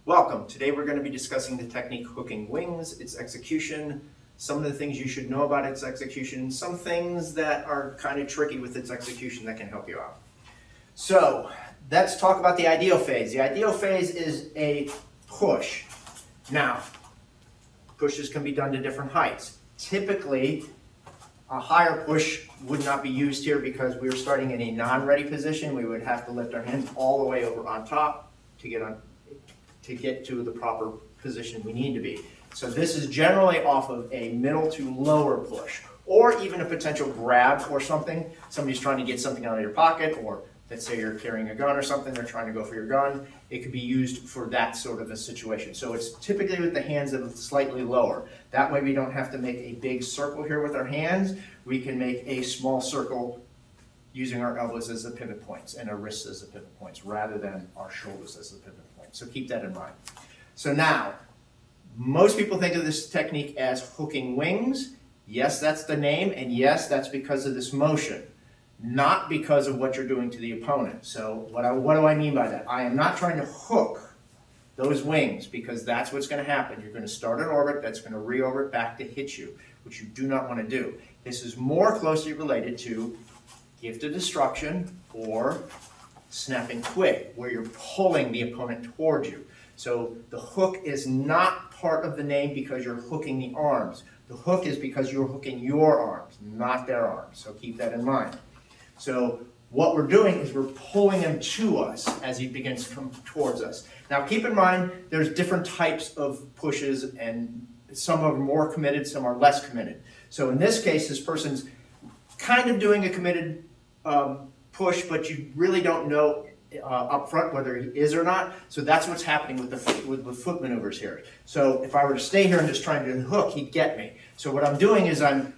Welcome. Today we're going to be discussing the technique hooking wings, its execution, some of the things you should know about its execution, some things that are kind of tricky with its execution that can help you out. So let's talk about the ideal phase. The ideal phase is a push. Now, pushes can be done to different heights. Typically, a higher push would not be used here because we are starting in a non-ready position. We would have to lift our hands all the way over on top to get to the proper position we need to be. So this is generally off of a middle to lower push, or even a potential grab or something. Somebody's trying to get something out of your pocket, or let's say you're carrying a gun or something, they're trying to go for your gun. It could be used for that sort of a situation. So it's typically with the hands that are slightly lower. That way we don't have to make a big circle here with our hands. We can make a small circle using our elbows as the pivot points and our wrists as the pivot points rather than our shoulders as the pivot points. So keep that in mind. So now, most people think of this technique as hooking wings. Yes, that's the name, and yes, that's because of this motion, not because of what you're doing to the opponent. So what do I mean by that? I am not trying to hook those wings because that's what's going to happen. You're going to start an orbit that's going to reorbit back to hit you, which you do not want to do. This is more closely related to gift of destruction or snapping twig, where you're pulling the opponent towards you. So the hook is not part of the name because you're hooking the arms. The hook is because you're hooking your arms, not their arms. So keep that in mind. So what we're doing is we're pulling him to us as he begins to come towards us. Now keep in mind, there's different types of pushes, and some are more committed, some are less committed. So in this case, this person's kind of doing a committed push, but you really don't know up front whether he is or not. So that's what's happening with the foot maneuvers here. So if I were to stay here and just trying to hook, he'd get me. So what I'm doing is I'm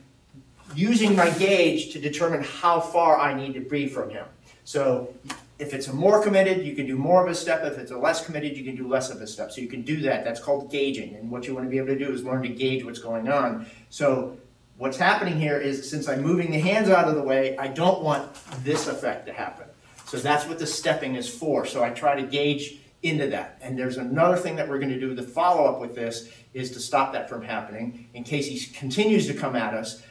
using my gauge to determine how far I need to be from him. So if it's a more committed, you can do more of a step. If it's a less committed, you can do less of a step. So you can do that. That's called gauging. And what you want to be able to do is learn to gauge what's going on. So what's happening here is, since I'm moving the hands out of the way, I don't want this effect to happen. So that's what the stepping is for. So I try to gauge into that. And there's another thing that we're going to do, the follow-up with this, is to stop that from happening. In case he continues to come at us,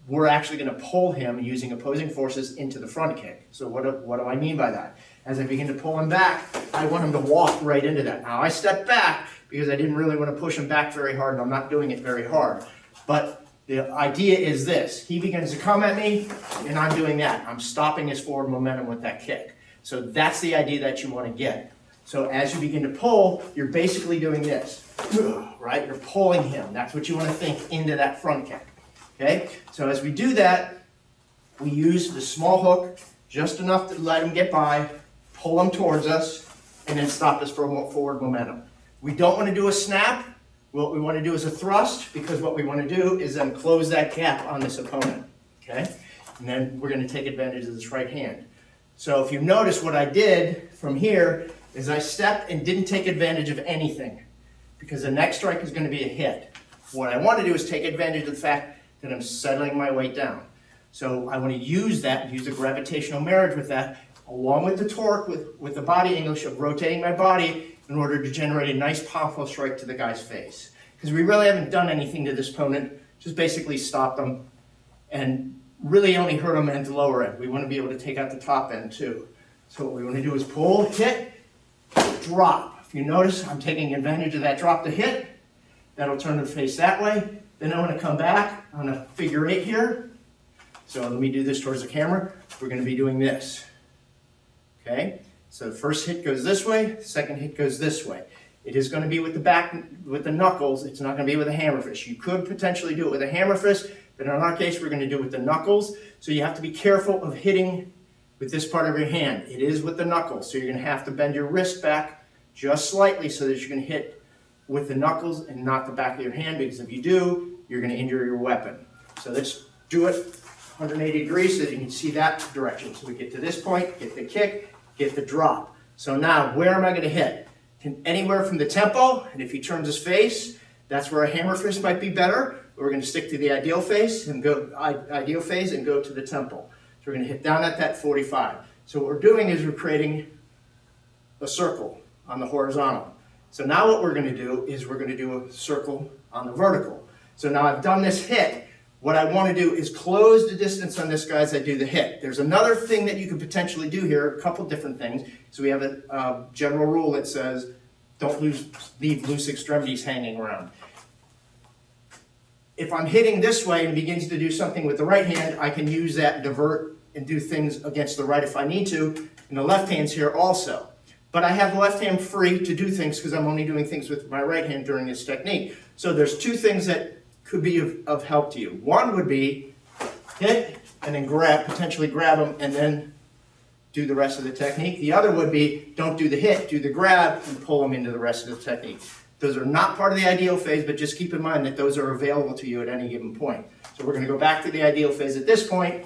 we're actually going to pull him using opposing forces into the front kick. So what do I mean by that? As I begin to pull him back, I want him to walk right into that. Now I step back because I didn't really want to push him back very hard, and I'm not doing it very hard. But the idea is this: he begins to come at me, and I'm doing that. I'm stopping his forward momentum with that kick. So that's the idea that you want to get. So as you begin to pull, you're basically doing this, right? You're pulling him. That's what you want to think into that front kick. Okay? So as we do that, we use the small hook just enough to let him get by, pull him towards us, and then stop us from forward momentum. We don't want to do a snap. What we want to do is a thrust, because what we want to do is then close that gap on this opponent. Okay? And then we're going to take advantage of this right hand. So if you notice, what I did from here is I stepped and didn't take advantage of anything, because the next strike is going to be a hit. What I want to do is take advantage of the fact that I'm settling my weight down. So I want to use that, use the gravitational marriage with that, along with the torque, with the body English of rotating my body in order to generate a nice powerful strike to the guy's face. Because we really haven't done anything to this opponent, just basically stopped them and really only hurt him at the lower end. We want to be able to take out the top end too. So what we want to do is pull, hit, drop. If you notice, I'm taking advantage of that drop to hit. That'll turn the face that way. Then I'm going to come back on a figure eight here. So let me do this towards the camera. We're going to be doing this. Okay? So the first hit goes this way, the second hit goes this way. It is going to be with the back, with the knuckles. It's not going to be with a hammer fist. You could potentially do it with a hammer fist, but in our case, we're going to do it with the knuckles. So you have to be careful of hitting with this part of your hand. It is with the knuckles. So you're going to have to bend your wrist back just slightly so that you can hit with the knuckles and not the back of your hand, because if you do, you're going to injure your weapon. So let's do it 180 degrees so that you can see that direction. So we get to this point, get the kick, get the drop. So now, where am I going to hit? Anywhere from the tempo, and if he turns his face, that's where a hammer fist might be better. We're going to stick to the ideal phase and go to the tempo. So we're going to hit down at that 45. So what we're doing is we're creating a circle on the horizontal. So now what we're going to do is we're going to do a circle on the vertical. So now I've done this hit. What I want to do is close the distance on this guy as I do the hit. There's another thing that you could potentially do here, a couple different things. So we have a general rule that says don't leave loose extremities hanging around. If I'm hitting this way and begins to do something with the right hand, I can use that, divert, and do things against the right if I need to. And the left hand's here also. But I have the left hand free to do things because I'm only doing things with my right hand during this technique. So there's two things that could be of help to you. One would be hit and then grab, potentially grab them and then do the rest of the technique. The other would be don't do the hit, do the grab and pull them into the rest of the technique. Those are not part of the ideal phase, but just keep in mind that those are available to you at any given point. So we're going to go back to the ideal phase at this point.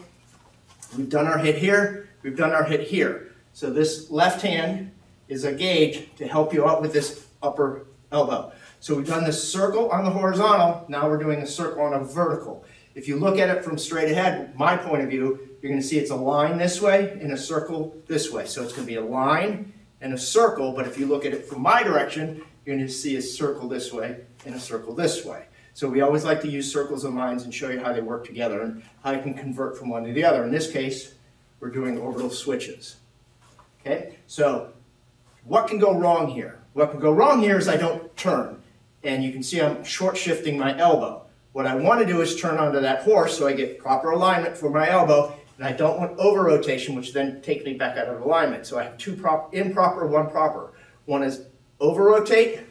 We've done our hit here, we've done our hit here. So this left hand is a gauge to help you out with this upper elbow. So we've done this circle on the horizontal, now we're doing a circle on a vertical. If you look at it from straight ahead, my point of view, you're going to see it's a line this way and a circle this way. So it's going to be a line and a circle, but if you look at it from my direction, you're going to see a circle this way and a circle this way. So we always like to use circles and lines and show you how they work together and how you can convert from one to the other. In this case, we're doing orbital switches. Okay, so what can go wrong here? What can go wrong here is I don't turn. And you can see I'm short shifting my elbow. What I want to do is turn onto that horse so I get proper alignment for my elbow, and I don't want over rotation, which then takes me back out of alignment. So I have two improper, one proper. One is over rotate,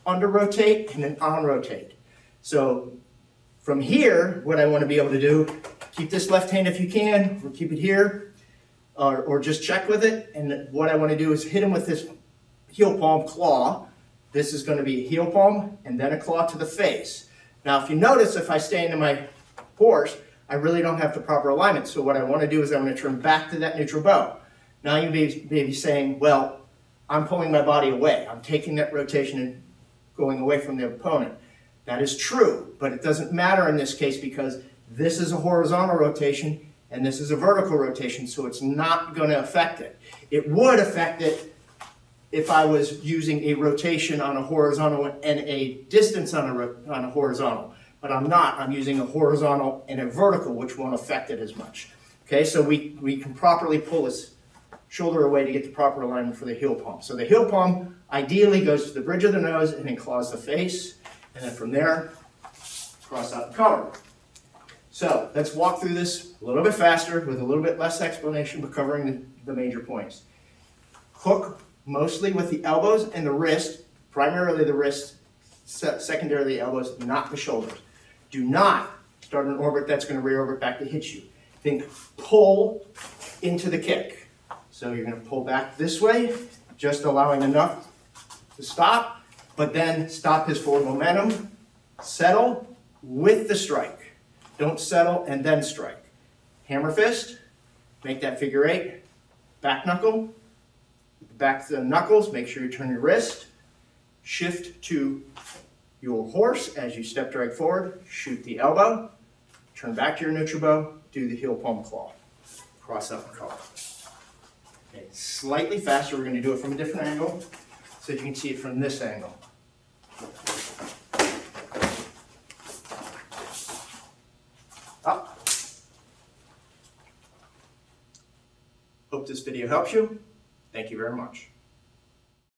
under rotate, and then on rotate. So from here, what I want to be able to do, keep this left hand if you can, or keep it here, or just check with it. And what I want to do is hit him with this heel palm claw. This is going to be a heel palm and then a claw to the face. Now, if you notice, if I stay into my horse, I really don't have the proper alignment. So what I want to do is I want to turn back to that neutral bow. Now you may be saying, well, I'm pulling my body away. I'm taking that rotation and going away from the opponent. That is true, but it doesn't matter in this case because this is a horizontal rotation and this is a vertical rotation, so it's not going to affect it. It would affect it if I was using a rotation on a horizontal and a distance on a horizontal, but I'm not. I'm using a horizontal and a vertical, which won't affect it as much. Okay, so we can properly pull his shoulder away to get the proper alignment for the heel palm. So the heel palm ideally goes to the bridge of the nose and then claws the face, and then from there, cross out the cover. So let's walk through this a little bit faster with a little bit less explanation, but covering the major points. Hook mostly with the elbows and the wrist, primarily the wrist, secondarily the elbows, not the shoulders. Do not start an orbit that's going to rear orbit back to hit you. Think pull into the kick. So you're going to pull back this way, just allowing enough to stop, but then stop his forward momentum, settle with the strike. Don't settle and then strike. Hammer fist, make that figure eight, back knuckle, back to the knuckles, make sure you turn your wrist, shift to your horse as you step drag forward, shoot the elbow, turn back to your neutral bow, do the heel palm claw, cross out the collar. Okay, slightly faster, we're going to do it from a different angle so you can see it from this angle. Up. Hope this video helps you. Thank you very much.